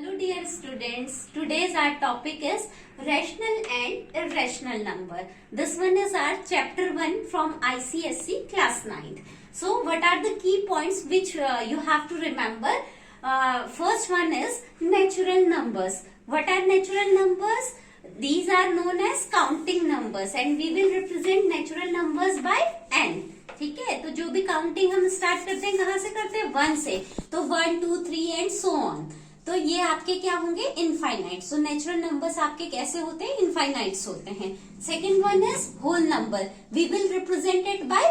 Hello dear students, today's our topic is rational and irrational number. This one is our chapter 1 from ICSE class 9th. So what are the key points which you have to remember? First one is natural numbers. What are natural numbers? These are known as counting numbers and we will represent natural numbers by n. ठीक है, तो जो भी counting हम start करते हैं कहाँ से करते हैं? 1 से. तो 1, 2, 3 एंड सो ऑन. तो ये आपके क्या होंगे? इनफाइनाइट. सो नेचुरल नंबर्स आपके कैसे होते हैं? इनफाइनाइट्स होते हैं. Second one is whole number. We will represent it by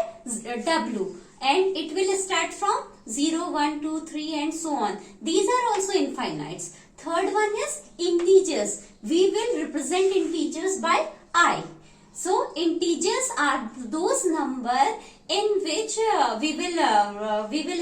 W and it will start from 0, 1, 2, 3 and so on. These are also infinites. Third one is integers. We will represent integers by I. So integers are those number in which we will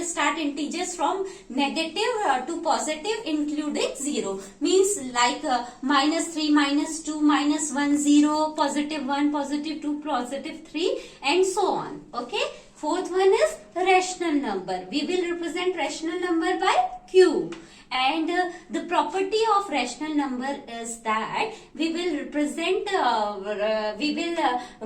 start integers from negative to positive including 0. Means like -3, -2, -1, 0, +1, +2, +3 and so on. Okay. Fourth one is rational number. We will represent rational number by Q. And the property of rational number is that we will represent, we will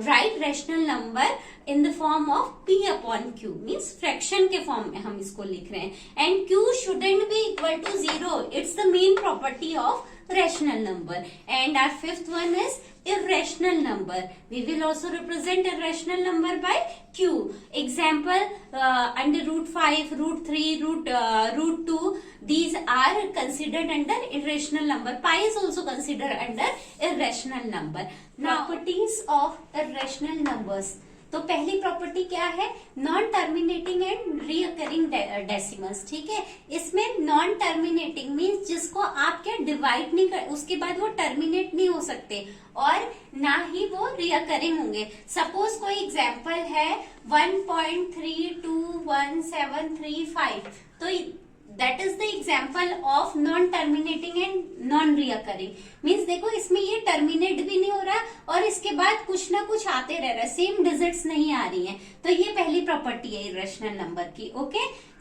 write rational number in the form of P upon Q. Means fraction के form में हम इसको लिख रहे हैं. And Q shouldn't be equal to 0. It's the main property of rational number. And our fifth one is irrational number. We will also represent irrational number by Q. Example, under √5, √3, √2. These are considered under irrational number. Pi is also considered under irrational number. Now, properties of irrational numbers. तो पहली property क्या है? Non terminating and recurring decimals. ठीक है, इसमें non terminating means जिसको आप क्या डिवाइड नहीं कर, उसके बाद वो टर्मिनेट नहीं हो सकते और ना ही वो रीअकरिंग होंगे. सपोज कोई एग्जांपल है 1.321735. तो that is the example of non terminating and non recurring. Means देखो इसमें ये टर्मिनेट भी नहीं हो रहा और इसके बाद कुछ ना कुछ आते रह रहा है, सेम डिजिट्स नहीं आ रही हैं. तो ये पहली प्रॉपर्टी है इरेशनल नंबर की. Okay.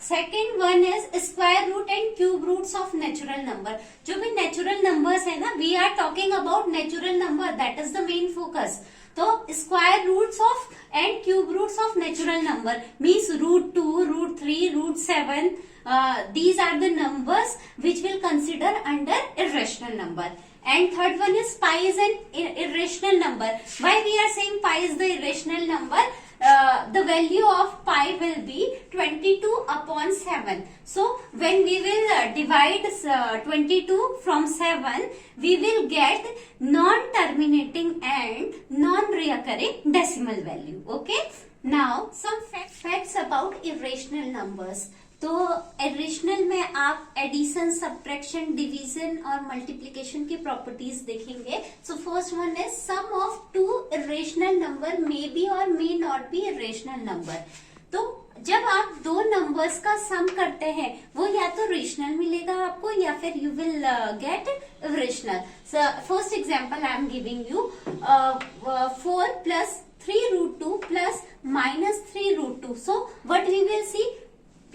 Second one is square root and cube roots of natural number. जो भी नेचुरल नंबर्स है ना, we are talking about natural number, that is the main focus. तो square roots of and cube roots of natural number means √2, √3, √7. These are the numbers which will consider under irrational number. And third one is pi is an irrational number. Why we are saying pi is the irrational number? The value of pi will be 22/7. So when we will divide 22 from 7, we will get non-terminating and non-reoccurring decimal value. Okay. Now some facts about irrational numbers. तो irrational में आप addition, subtraction, division और multiplication की properties देखेंगे. So first one is sum of two irrational number may be और may not be irrational number. तो जब आप दो नंबर्स का सम करते हैं वो या तो रेशनल मिलेगा आपको या फिर you will get irrational. First example I am giving you 4 + 3√2 + -3√2. So what we will see?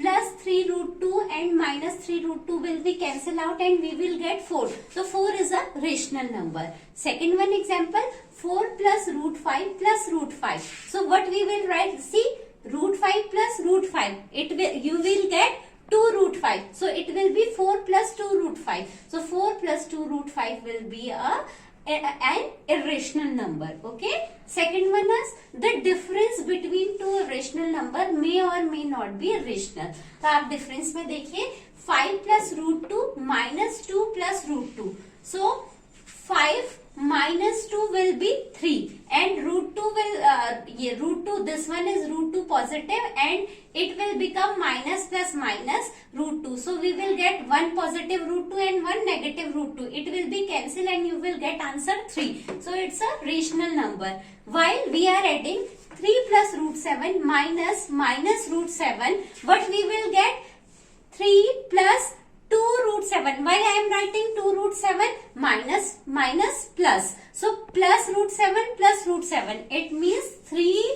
+3√2 and -3√2 will be cancelled out and we will get 4. So 4 is a rational number. Second one example, 4 + √5 + √5. So what we will write? See, √5 + √5. You will get 2√5. So it will be 4 + 2√5. So 4 + 2√5 will be an irrational number. Okay. Second one is the difference between two irrational number may or may not be irrational. तो आप difference में देखिए 5 + √2 -2 + √2. So 5 -2 will be 3 and √2 will √2, this one is √2 positive and it will become minus plus minus √2. So we will get one positive √2 and one negative √2. It will be cancelled and you will get answer 3. So it's a rational number. While we are adding 3 + √7 minus √7, what we will get? 3 + 2√7. Why I am writing 2√7? Minus plus. So plus √7 plus √7. It means 3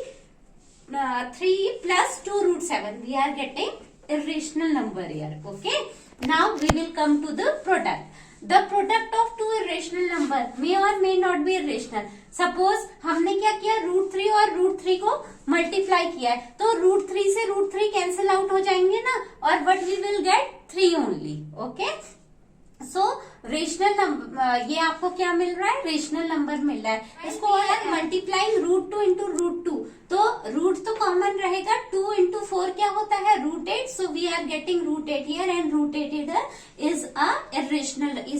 + 2√7. We are getting irrational number here. Okay. Now we will come to the product. The product of two irrational number may or may not be irrational. Suppose हमने क्या किया, √3 और √3 को multiply किया है, तो √3 से √3 cancel out हो जाएंगे ना, और what we will get 3 only. Okay. So rational number, ये आपको क्या मिल रहा है, रेशनल नंबर मिल रहा है. इसको और मल्टीप्लाइंग √2 इंटू √2, तो रूट तो कॉमन रहेगा, 2 इंटू 4 क्या होता है, √8. So we are getting √8 here and √8 is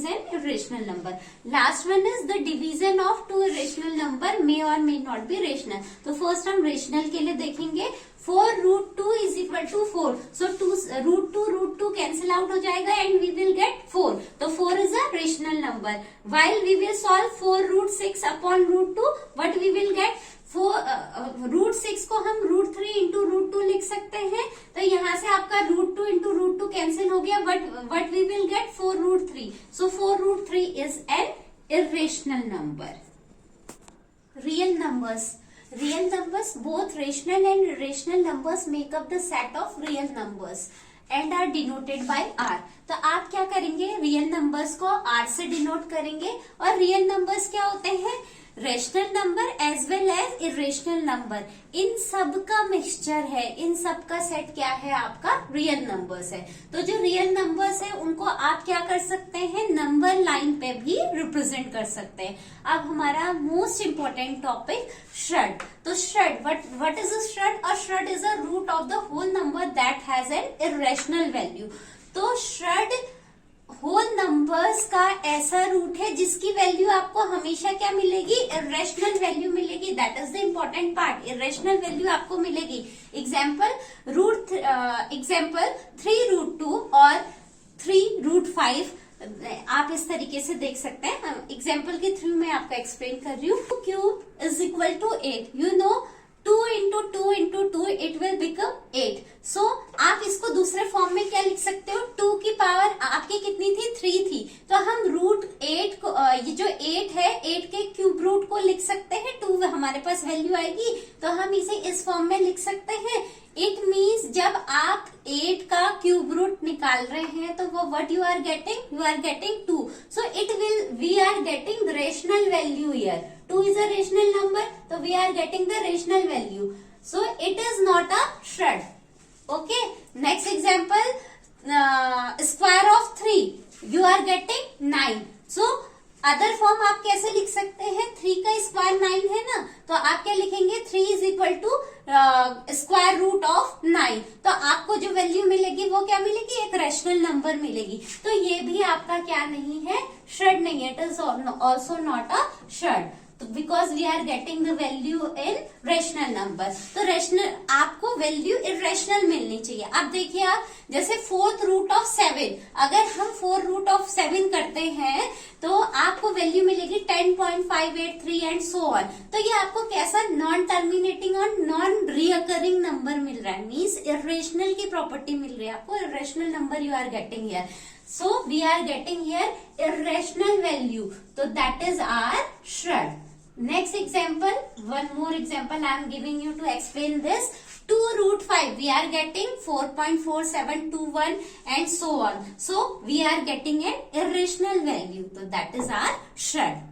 an irrational number. Last one is the division of two irrational number may और मे नॉट बी रेशनल. तो फर्स्ट हम रेशनल के लिए देखेंगे. 4√2 is equal to 4. So √2 cancel out हो जाएगा and we will get 4. तो 4 is a rational number. While we will solve 4√6 upon √2, what we will gate, √6 को हम √3 इंटू √2 लिख सकते हैं. तो यहाँ से आपका √2 इंटू √2 कैंसिल हो गया, what we will get 4√3. So 4√3 is an irrational number. Real numbers, both rational and irrational numbers make up the set of real numbers and are denoted by R. तो आप क्या करेंगे, रियल नंबर्स को R से denote करेंगे. और real numbers क्या होते हैं, rational number as well as irrational number, इन सब का मिक्सचर है, इन सब का सेट क्या है, आपका रियल नंबर्स है. तो जो रियल नंबर्स है उनको आप क्या कर सकते हैं, नंबर लाइन पे भी रिप्रेजेंट कर सकते हैं. अब हमारा मोस्ट इंपॉर्टेंट टॉपिक श्रड. तो surd, what is a surd? A surd is a root of the whole number that has an irrational value. तो श्रड होल नंबर्स का ऐसा रूट है जिसकी वैल्यू आपको हमेशा क्या मिलेगी, इरेशनल वैल्यू मिलेगी. That is the important part, irrational value आपको मिलेगी. एग्जाम्पल 3√2 और 3√5 आप इस तरीके से देख सकते हैं. एग्जाम्पल के थ्रू मैं आपको एक्सप्लेन कर रही हूँ. Cube is equal to 8. You know 2 into 2 into 2 it will become 8. So आप इसको दूसरे फॉर्म में क्या लिख सकते हो, 2 की पावर आपकी कितनी थी, 3 थी. तो हम √8 को, ये जो 8 है, 8 के क्यूब रूट को लिख सकते हैं. 2 हमारे पास वैल्यू आएगी तो हम इसे इस फॉर्म में लिख सकते हैं. इट मीन्स जब आप 8 का क्यूब रूट निकाल रहे हैं तो वो what you are getting 2. So we are getting rational value here. 2 is a rational number, so we are getting the rational value. So it is not a shred. Okay. Next example, square of 3. You are getting 9. So other form आप कैसे लिख सकते हैं, 3 का square 9 है ना, तो आप क्या लिखेंगे, 3 is equal to square root of 9. तो आपको जो वैल्यू मिलेगी वो क्या मिलेगी, एक रेशनल नंबर मिलेगी. तो ये भी आपका क्या नहीं है, श्रड नहीं है. It is also not a surd because we are getting the value in rational number. तो रेशनल आपको वैल्यू इरेशनल मिलनी चाहिए. अब देखिए आप, जैसे 4√7, अगर हम 4√7 करते हैं तो आपको वैल्यू मिलेगी 10.583 एंड सो ऑन. तो ये आपको कैसा, नॉन टर्मिनेटिंग और नॉन रिकरिंग नंबर मिल रहा है, मीन्स इरेशनल की प्रॉपर्टी मिल रही है आपको. Irrational number you are getting here. So we are getting here irrational value. So that is our shred. Next example, one more example I am giving you to explain this. 2√5 we are getting 4.4721 and so on. So we are getting an irrational value. So that is our shred.